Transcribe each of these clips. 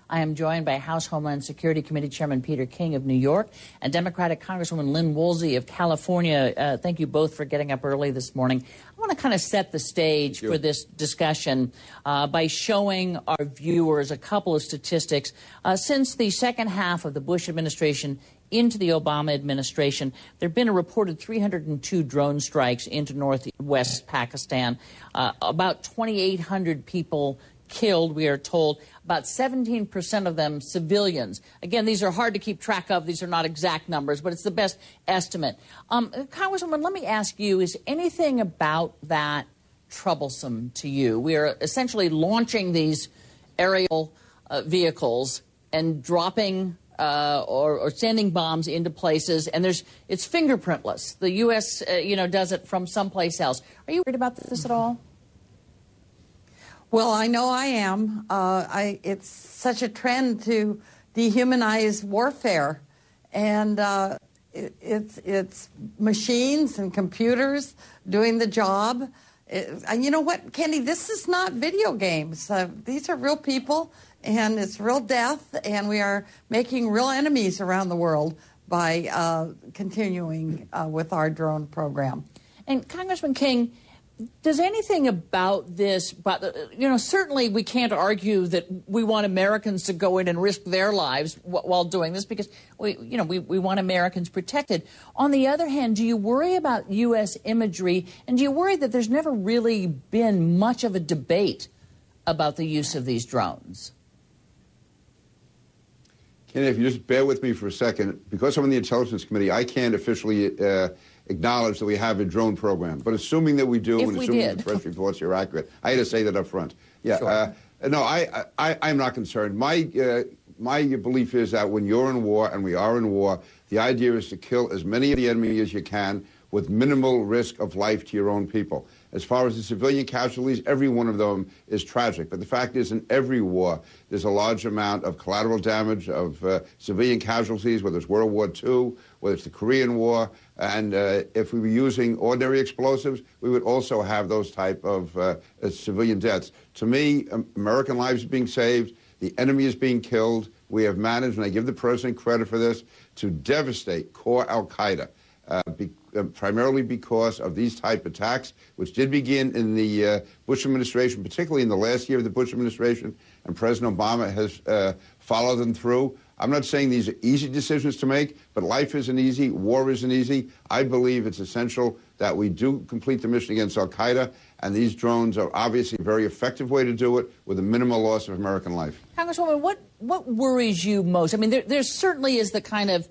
I am joined by House Homeland Security Committee Chairman Peter King of New York and Democratic Congresswoman Lynn Woolsey of California. Thank you both for getting up early this morning. I want to kind of set the stage for this discussion by showing our viewers a couple of statistics. Since the second half of the Bush administration into the Obama administration, there have been a reported 302 drone strikes into northwest Pakistan, about 2,800 people killed, we are told, about 17% of them civilians. Again, these are hard to keep track of. These are not exact numbers, but it's the best estimate. Congresswoman, let me ask you, is anything about that troublesome to you? We are essentially launching these aerial vehicles and dropping or sending bombs into places, and it's fingerprintless. The U.S., does it from someplace else. Are you worried about this at all? Well, I know I am. It's such a trend to dehumanize warfare, and it's machines and computers doing the job. And you know what, Candy? This is not video games. These are real people, and it's real death, and we are making real enemies around the world by continuing with our drone program. And Congressman King, does anything about this, certainly we can't argue that we want Americans to go in and risk their lives while doing this because we want Americans protected. On the other hand, do you worry about U.S. imagery, and do you worry that there's never really been much of a debate about the use of these drones? Ken, if you just bear with me for a second, because I'm in the Intelligence Committee, I can't officially acknowledge that we have a drone program. But assuming that we do, and assuming that the press reports are accurate, I had to say that up front. Yeah, sure. No, I'm not concerned. My belief is that when you're in war, and we are in war, the idea is to kill as many of the enemy as you can with minimal risk of life to your own people. As far as the civilian casualties, every one of them is tragic. But the fact is, in every war, there's a large amount of collateral damage, of civilian casualties, whether it's World War II, whether it's the Korean War. And if we were using ordinary explosives, we would also have those type of civilian deaths. To me, American lives are being saved. The enemy is being killed. We have managed, and I give the president credit for this, to devastate core al-Qaeda. Primarily because of these type attacks, which did begin in the Bush administration, particularly in the last year of the Bush administration, and President Obama has followed them through. I'm not saying these are easy decisions to make, but life isn't easy, war isn't easy. I believe it's essential that we do complete the mission against al-Qaeda, and these drones are obviously a very effective way to do it with a minimal loss of American life. Congresswoman, what worries you most? I mean, there certainly is the kind of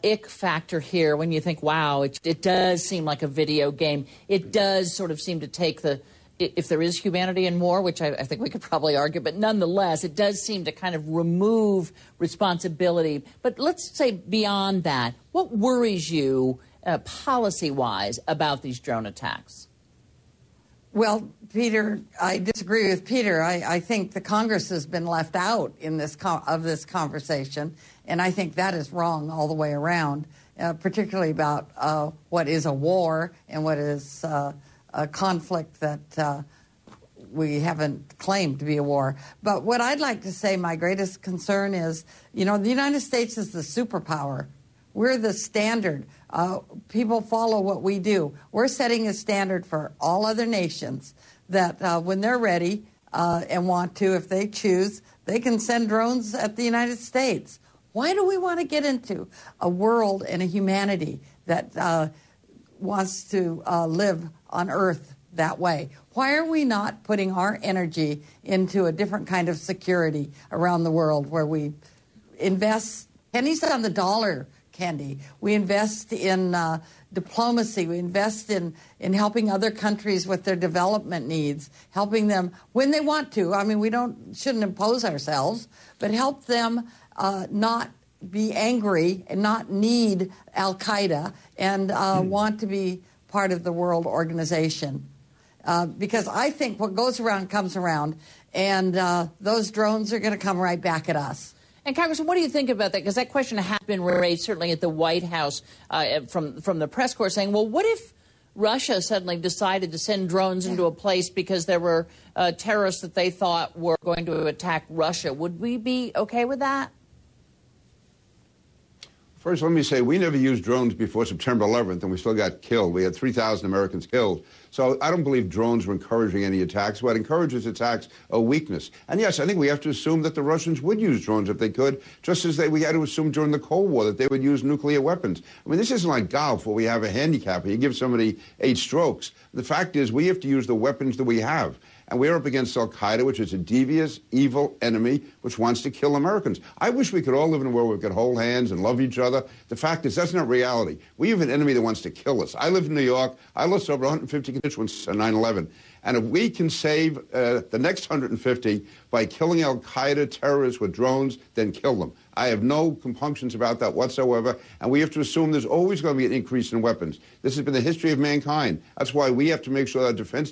ick factor here when you think, wow, it does seem like a video game. It does sort of seem to take if there is humanity in war, which I think we could probably argue, but nonetheless, it does seem to kind of remove responsibility. But let's say beyond that, what worries you policy-wise about these drone attacks? Well, Peter, I disagree with Peter. I think the Congress has been left out in this conversation, and I think that is wrong all the way around, particularly about what is a war and what is a conflict that we haven't claimed to be a war. But what I'd like to say, my greatest concern is, the United States is the superpower. We're the standard. People follow what we do. We're setting a standard for all other nations that when they're ready and want to, if they choose, they can send drones at the United States. Why do we want to get into a world and a humanity that wants to live on Earth that way? Why are we not putting our energy into a different kind of security around the world where we invest pennies on the dollar, Candy? We invest in diplomacy. We invest in helping other countries with their development needs, helping them when they want to. I mean, we shouldn't impose ourselves, but help them not be angry and not need al-Qaeda and want to be part of the world organization. Because I think what goes around comes around, and those drones are going to come right back at us. And Congressman, what do you think about that? Because that question has been raised certainly at the White House from the press corps, saying, well, what if Russia suddenly decided to send drones into a place because there were terrorists that they thought were going to attack Russia. Would we be okay with that? First, let me say, we never used drones before September 11th, and we still got killed. We had 3,000 Americans killed. So I don't believe drones were encouraging any attacks. What encourages attacks are weakness. And yes, I think we have to assume that the Russians would use drones if they could, just as we had to assume during the Cold War that they would use nuclear weapons. I mean, this isn't like golf where we have a handicap. You give somebody 8 strokes. The fact is we have to use the weapons that we have. And we're up against al-Qaeda, which is a devious, evil enemy which wants to kill Americans. I wish we could all live in a world where we could hold hands and love each other. The fact is that's not reality. We have an enemy that wants to kill us. I live in New York. I lost over 150 constituents on 9/11. And if we can save the next 150 by killing al-Qaeda terrorists with drones, then kill them. I have no compunctions about that whatsoever, and we have to assume there's always going to be an increase in weapons. This has been the history of mankind. That's why we have to make sure that our defense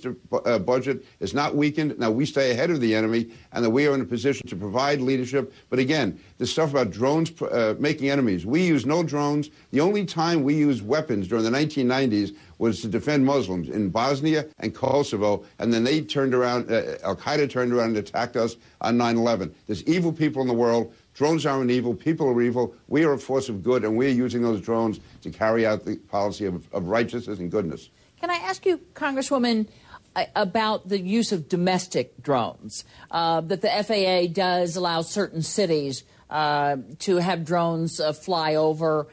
budget is not weakened. Now, we stay ahead of the enemy, and that we are in a position to provide leadership. But again, this stuff about drones making enemies, we use no drones. The only time we used weapons during the 1990s was to defend Muslims in Bosnia and Kosovo, and then they turned around, al-Qaeda turned around and attacked us on 9/11. There's evil people in the world. Drones aren't evil. People are evil. We are a force of good, and we're using those drones to carry out the policy of righteousness and goodness. Can I ask you, Congresswoman, about the use of domestic drones, that the FAA does allow certain cities to have drones fly over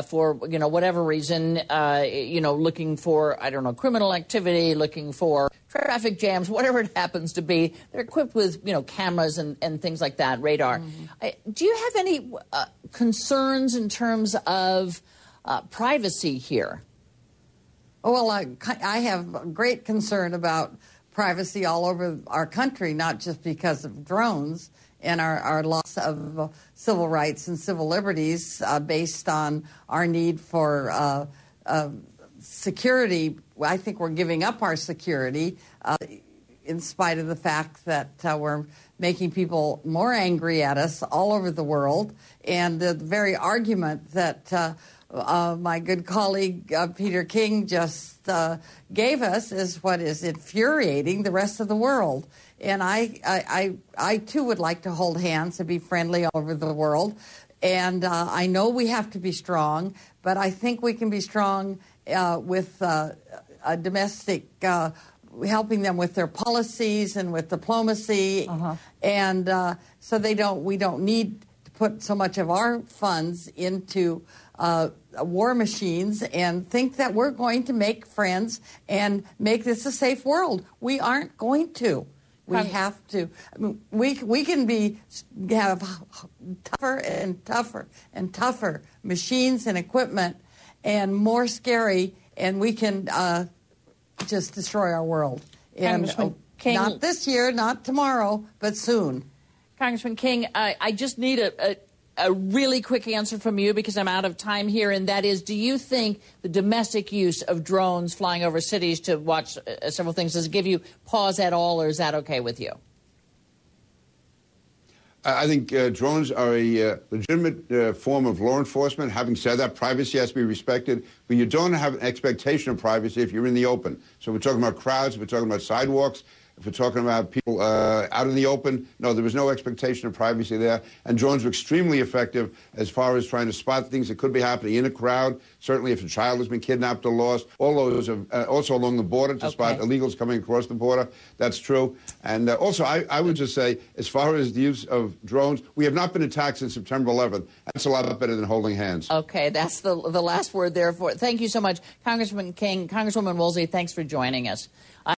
for, whatever reason, looking for, criminal activity, looking for traffic jams, whatever it happens to be. They're equipped with, cameras and things like that, radar. Mm-hmm. Do you have any concerns in terms of privacy here? Well, I have great concern about privacy all over our country, not just because of drones and our loss of civil rights and civil liberties based on our need for security. I think we're giving up our security in spite of the fact that we're making people more angry at us all over the world. And the very argument that my good colleague Peter King just gave us is what is infuriating the rest of the world. And I too would like to hold hands and be friendly all over the world. And I know we have to be strong, but I think we can be strong with a domestic, helping them with their policies and with diplomacy. And so we don't need to put so much of our funds into war machines and think that we're going to make friends and make this a safe world. We aren't going to. We have to. I mean, we can have tougher and tougher and tougher machines and equipment and more scary, and we can just destroy our world. And King, not this year, not tomorrow, but soon. Congressman King, I just need a really quick answer from you because I'm out of time here, and that is, do you think the domestic use of drones flying over cities to watch several things, does it give you pause at all, or is that okay with you? I think drones are a legitimate form of law enforcement. Having said that, privacy has to be respected, but you don't have an expectation of privacy if you're in the open. So we're talking about crowds, we're talking about sidewalks, if we're talking about people out in the open, no, there was no expectation of privacy there. And drones were extremely effective as far as trying to spot things that could be happening in a crowd. Certainly if a child has been kidnapped or lost. All those also along the border to spot illegals coming across the border. That's true. And also, I would just say, as far as the use of drones, we have not been attacked since September 11th. That's a lot better than holding hands. Okay, that's the last word there. Thank you so much, Congressman King. Congresswoman Woolsey, thanks for joining us.